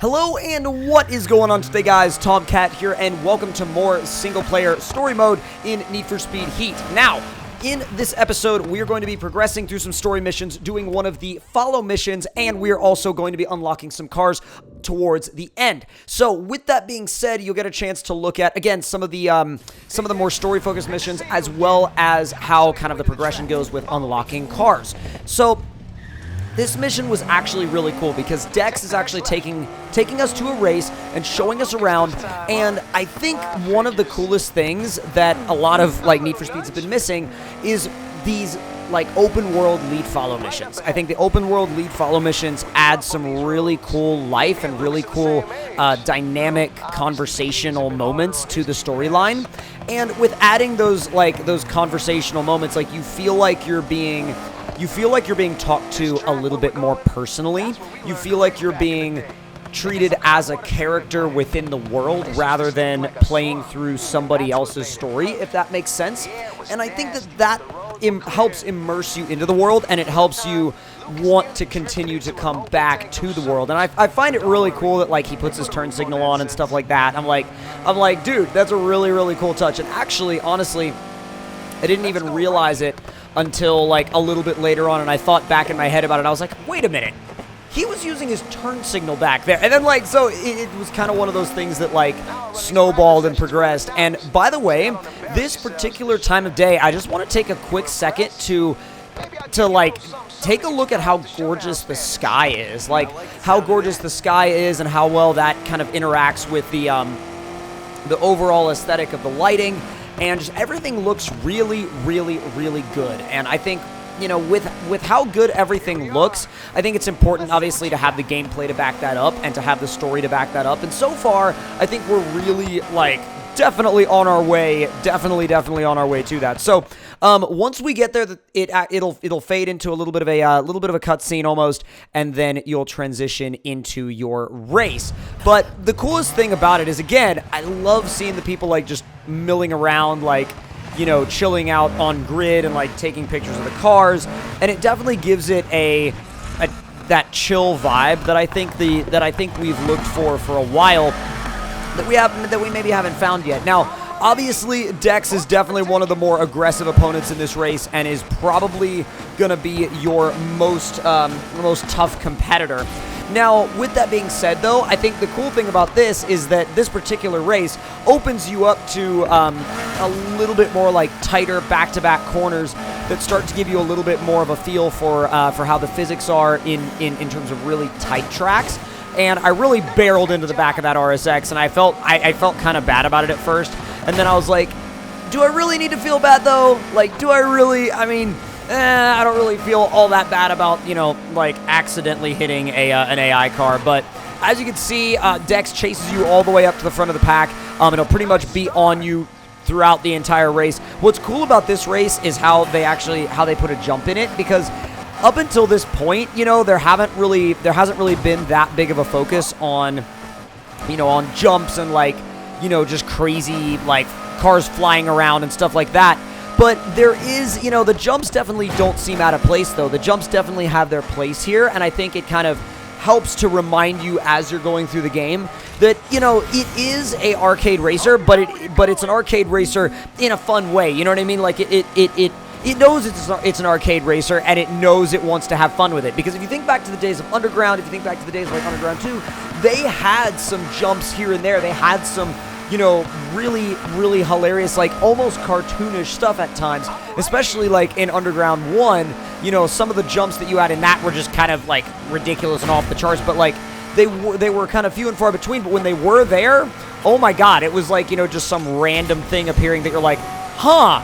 Hello and what is going on today, guys? Tomcat here and welcome to more single-player story mode in Need for Speed Heat. Now, in this episode, we are going to be progressing through some story missions, doing one of the follow missions, and we are also going to be unlocking some cars towards the end. So, with that being said, you'll get a chance to look at, again, some of the more story-focused missions, as well as how kind of the progression goes with unlocking cars. So, this mission was actually really cool because Dex is actually taking us to a race and showing us around, and I think one of the coolest things that a lot of Need for Speeds have been missing is these open world lead follow missions. I think the open world lead follow missions add some really cool life and really cool dynamic conversational moments to the storyline. And with adding those conversational moments, you feel like you're being talked to a little bit more personally. You feel like you're being treated as a character within the world rather than playing through somebody else's story, if that makes sense. And I think that helps immerse you into the world, and it helps you want to continue to come back to the world. And I find it really cool that he puts his turn signal on and stuff like that. I'm like, dude, that's a really, really cool touch. And actually, honestly, I didn't even realize it until a little bit later on, and I thought back in my head about it. I was like, wait a minute, he was using his turn signal back there. And then so it was kind of one of those things that snowballed and progressed. And by the way, this particular time of day, I just want to take a quick second to take a look at how gorgeous the sky is. How gorgeous the sky is and how well that kind of interacts with the overall aesthetic of the lighting. And just everything looks really, really, really good. And I think, with how good everything looks, I think it's important, obviously, to have the gameplay to back that up and to have the story to back that up. And so far, I think we're really, definitely on our way, definitely on our way to that. So, once we get there, it'll fade into a little bit of a cutscene almost, and then you'll transition into your race. But the coolest thing about it is, again, I love seeing the people just milling around, chilling out on grid and taking pictures of the cars, and it definitely gives it that chill vibe that I think we've looked for a while, that we maybe haven't found yet. Now, obviously, Dex is definitely one of the more aggressive opponents in this race and is probably going to be your most tough competitor. Now, with that being said, though, I think the cool thing about this is that this particular race opens you up to a little bit more tighter back-to-back corners that start to give you a little bit more of a feel for how the physics are in terms of really tight tracks. And I really barreled into the back of that RSX, and I felt kind of bad about it at first. And then I was like, do I really need to feel bad, though? Do I really? I mean, I don't really feel all that bad about, accidentally hitting an AI car. But as you can see, Dex chases you all the way up to the front of the pack. It'll pretty much be on you throughout the entire race. What's cool about this race is how they put a jump in it, because up until this point, there hasn't really been that big of a focus on, on jumps and just crazy cars flying around and stuff like that. But there is, the jumps definitely don't seem out of place, though. The jumps definitely have their place here, and I think it kind of helps to remind you as you're going through the game that, it is a arcade racer, but it's an arcade racer in a fun way. You know what I mean? It knows it's an arcade racer, and it knows it wants to have fun with it. Because if you think back to the days of Underground, if you think back to the days of Underground 2, they had some jumps here and there. They had some, really, really hilarious, almost cartoonish stuff at times. Especially, in Underground 1, some of the jumps that you had in that were just kind of, ridiculous and off the charts. But, they were kind of few and far between. But when they were there, oh my god, it was just some random thing appearing that you're like, huh,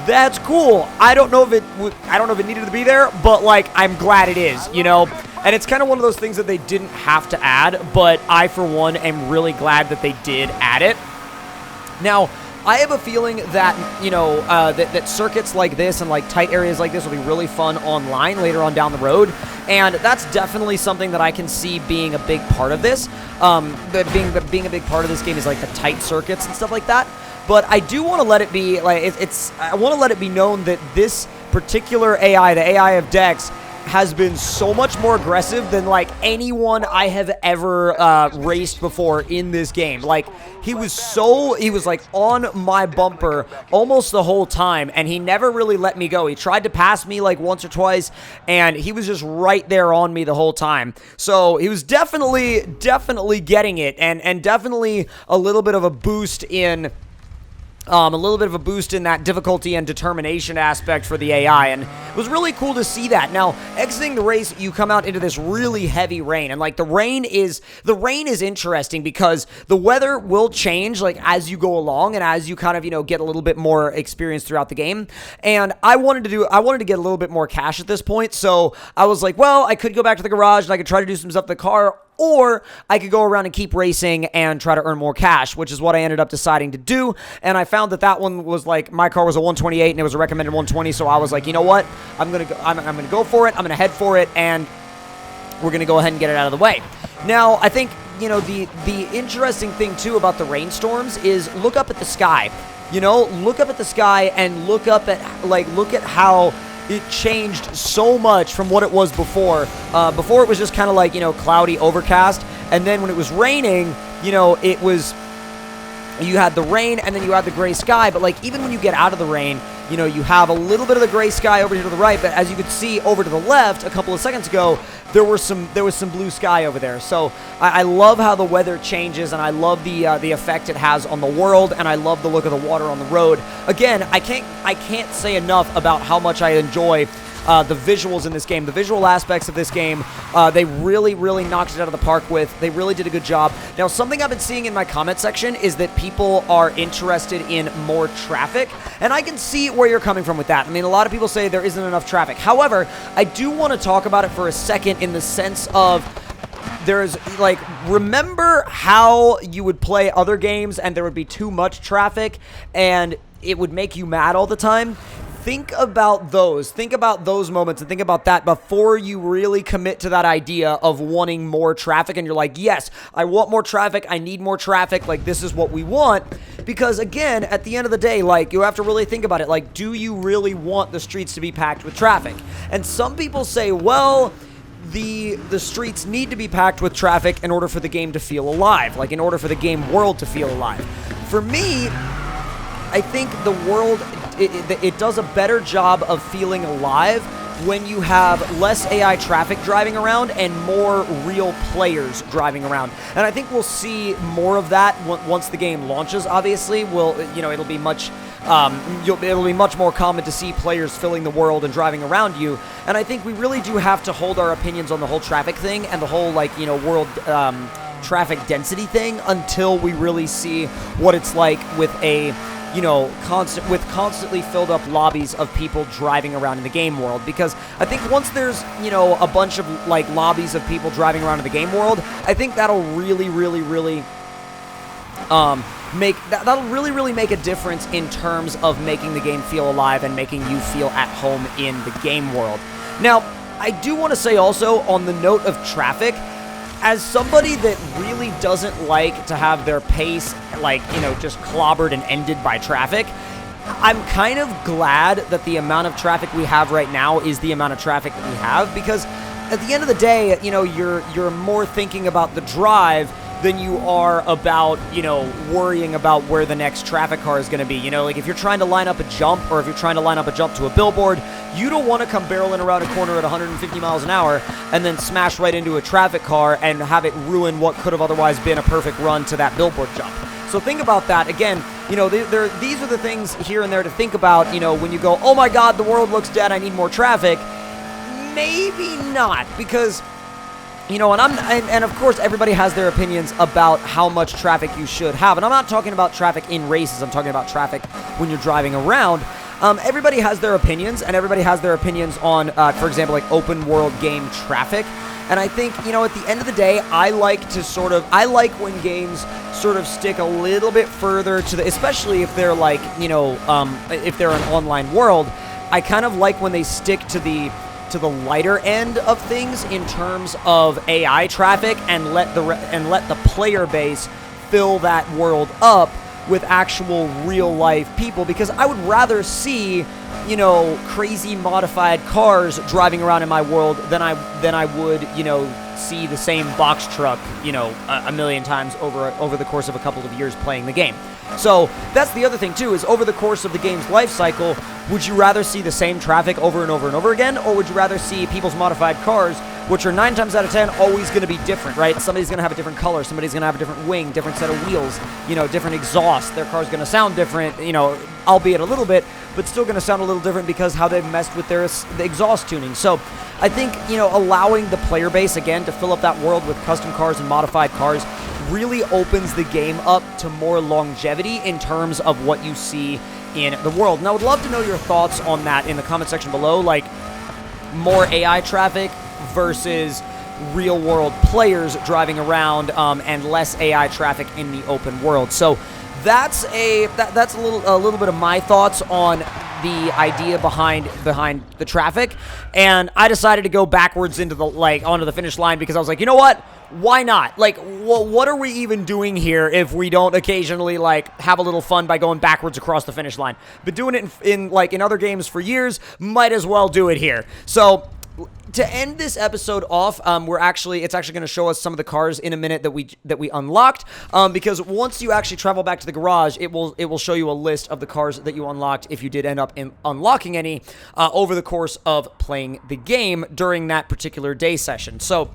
that's cool. I don't know if it needed to be there, but I'm glad it is, And it's kind of one of those things that they didn't have to add, but I, for one, am really glad that they did add it. Now, I have a feeling that, that circuits like this and tight areas like this will be really fun online later on down the road, and that's definitely something that I can see being a big part of this. Being a big part of this game is the tight circuits and stuff like that. But I do want to let it be I want to let it be known that this particular AI, the AI of Dex, has been so much more aggressive than, like, anyone I have ever raced before in this game. Like, he was like, on my bumper almost the whole time, and he never really let me go. He tried to pass me, like, once or twice, and he was just right there on me the whole time. So, he was definitely getting it, and definitely a little bit of a boost in... that difficulty and determination aspect for the AI, and it was really cool to see that. Now, exiting the race, you come out into this really heavy rain, and, like, the rain is interesting because the weather will change, like, as you go along and as you kind of, get a little bit more experience throughout the game. And I wanted to get a little bit more cash at this point, so I was like, well, I could go back to the garage and I could try to do some stuff with the car, or I could go around and keep racing and try to earn more cash, which is what I ended up deciding to do. And I found that one was like, my car was a 128 and it was a recommended 120, so I was like, you know what? I'm gonna go for it. I'm gonna head for it, and we're gonna go ahead and get it out of the way. Now, I think, the interesting thing too about the rainstorms is look up at the sky. Look up at the sky and look at how it changed so much from what it was before. Before it was just kind of like, cloudy, overcast. And then when it was raining, it was, you had the rain and then you had the gray sky. But, like, even when you get out of the rain, you have a little bit of the gray sky over here to the right. But as you could see over to the left a couple of seconds ago, there was some blue sky over there. So I love how the weather changes, and I love the effect it has on the world, and I love the look of the water on the road. Again, I can't say enough about how much I enjoy the visuals in this game. The visual aspects of this game, they really knocked it out of the park with. They really did a good job. Now, something I've been seeing in my comment section is that people are interested in more traffic, and I can see where you're coming from with that. I mean, a lot of people say there isn't enough traffic. However, I do want to talk about it for a second in the sense of, there's, like, remember how you would play other games and there would be too much traffic and it would make you mad all the time? Think about those. Think about those moments and think about that before you really commit to that idea of wanting more traffic and you're like, yes, I want more traffic, I need more traffic, like, this is what we want. Because, again, at the end of the day, like, you have to really think about it. Like, do you really want the streets to be packed with traffic? And some people say, well, the streets need to be packed with traffic in order for the game to feel alive, like, in order for the game world to feel alive. For me, I think the world, it does a better job of feeling alive when you have less AI traffic driving around and more real players driving around. And I think we'll see more of that once the game launches. Obviously, it'll be much more common to see players filling the world and driving around you. And I think we really do have to hold our opinions on the whole traffic thing and the whole, like, world traffic density thing until we really see what it's like with a constantly filled up lobbies of people driving around in the game world. Because I think once there's, a bunch of, like, lobbies of people driving around in the game world, I think that'll really make a difference in terms of making the game feel alive and making you feel at home in the game world. Now, I do want to say also, on the note of traffic, as somebody that really doesn't like to have their pace, like, just clobbered and ended by traffic, I'm kind of glad that the amount of traffic we have right now is the amount of traffic that we have, because at the end of the day, you're more thinking about the drive than you are about, worrying about where the next traffic car is going to be. Like, if you're trying to line up a jump, or if you're trying to line up a jump to a billboard, you don't want to come barreling around a corner at 150 miles an hour and then smash right into a traffic car and have it ruin what could have otherwise been a perfect run to that billboard jump. So think about that. Again, these are the things here and there to think about, when you go, oh my god, the world looks dead, I need more traffic. Maybe not, because... and of course, everybody has their opinions about how much traffic you should have. And I'm not talking about traffic in races. I'm talking about traffic when you're driving around. Everybody has their opinions, and everybody has their opinions on, for example, like, open world game traffic. And I think, at the end of the day, I like when games sort of stick a little bit further to especially if they're like, if they're an online world, I kind of like when they stick to the lighter end of things in terms of AI traffic and let the player base fill that world up with actual real-life people, because I would rather see, you know, crazy modified cars driving around in my world than I would, you know, see the same box truck, you know, a million times over the course of a couple of years playing the game. So that's the other thing too, is over the course of the game's life cycle, would you rather see the same traffic over and over and over again, or would you rather see people's modified cars, which are 9 times out of 10 always going to be different, right? Somebody's going to have a different color, somebody's going to have a different wing, different set of wheels, you know, different exhaust. Their car's going to sound different, you know, albeit a little bit, but still going to sound a little different because how they've messed with the exhaust tuning. So I think, you know, allowing the player base, again, to fill up that world with custom cars and modified cars really opens the game up to more longevity in terms of what you see in the world. And I would love to know your thoughts on that in the comment section below, like more AI traffic versus real-world players driving around, and less AI traffic in the open world. So that's a little bit of my thoughts on the idea behind the traffic, and I decided to go backwards into onto the finish line because I was like, you know what? Why not? Like, what are we even doing here if we don't occasionally, like, have a little fun by going backwards across the finish line? Been doing it in other games for years, might as well do it here. So to end this episode off, it's actually going to show us some of the cars in a minute that we unlocked, because once you actually travel back to the garage, it will show you a list of the cars that you unlocked if you did end up unlocking any over the course of playing the game during that particular day session. So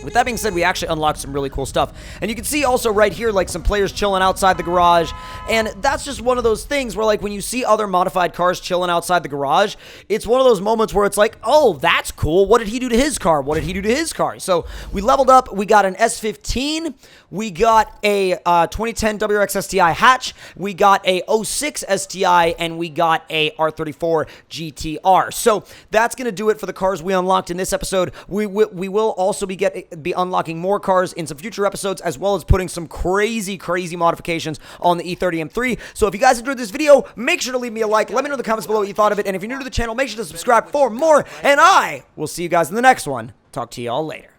with that being said, we actually unlocked some really cool stuff. And you can see also right here, like, some players chilling outside the garage. And that's just one of those things where, like, when you see other modified cars chilling outside the garage, it's one of those moments where it's like, oh, that's cool. What did he do to his car? What did he do to his car? So we leveled up. We got an S15. We got a 2010 WRX STI hatch. We got a 06 STI. And we got a R34 GTR. So that's going to do it for the cars we unlocked in this episode. We will also be unlocking more cars in some future episodes, as well as putting some crazy modifications on the E30 M3. So if you guys enjoyed this video, make sure to leave me a like. Let me know in the comments below what you thought of it. And if you're new to the channel, make sure to subscribe for more. And I will see you guys in the next one. Talk to y'all later.